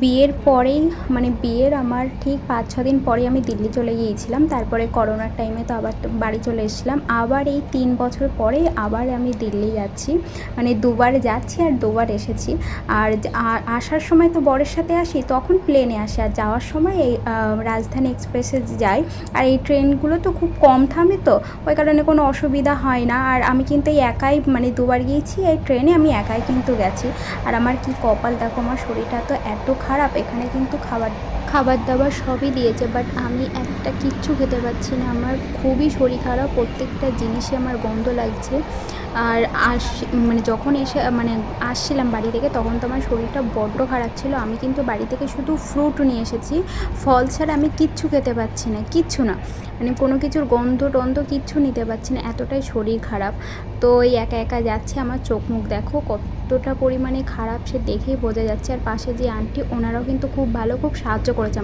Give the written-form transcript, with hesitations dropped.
বিয়ের পরেই মানে বিয়ের আমার ঠিক ৫-৬ দিন পরেই আমি দিল্লি চলে গিয়েছিলাম। তারপরে করোনার টাইমে তো আবার বাড়ি চলে এসেছিলাম। আবার এই ৩ বছর পরে আবার আমি দিল্লি যাচ্ছি। মানে দুবার যাচ্ছি আর দুবার এসেছি। আর আসার সময় তো বরের সাথে আসি, তখন প্লেনে আসি, আর যাওয়ার সময় এই রাজধানী এক্সপ্রেসে যাই। আর এই ট্রেনগুলো তো খুব কম থামে, তো ওই কারণে কোনো অসুবিধা হয় না। আর আমি কিন্তু এই একাই মানে দুবার গিয়েছি এই ট্রেনে, আমি একাই কিন্তু গেছি। আর আমার কি কপাল দেখো, আমার শরীরটা তো এত খারাপ, এখানে কিন্তু খাবার দাবার সবই দিয়েছে, বাট আমি একটা কিচ্ছু খেতে পারছি না। আমার খুবই শরীর খারাপ, প্রত্যেকটা জিনিসই আমার গন্ধ লাগছে। আর মানে যখন এসে মানে আসছিলাম বাড়ি থেকে, তখন তো আমার শরীরটা বড্ড খারাপ ছিল। আমি কিন্তু বাড়ি থেকে শুধু ফ্রুট নিয়ে এসেছি, ফল ছাড়া আমি কিচ্ছু খেতে পারছি না, কিচ্ছু না। মানে কোনো কিছুর গন্ধ টন্ধ কিচ্ছু নিতে পারছি না, এতটাই শরীর খারাপ। তো এই একা একা যাচ্ছে, আমার চোখ মুখ দেখো কতটা পরিমাণে খারাপ সে দেখেই বোঝা যাচ্ছে। আর পাশে যে আন্টি, ওনারাও কিন্তু খুব ভালো, খুব সাহায্য করেছে।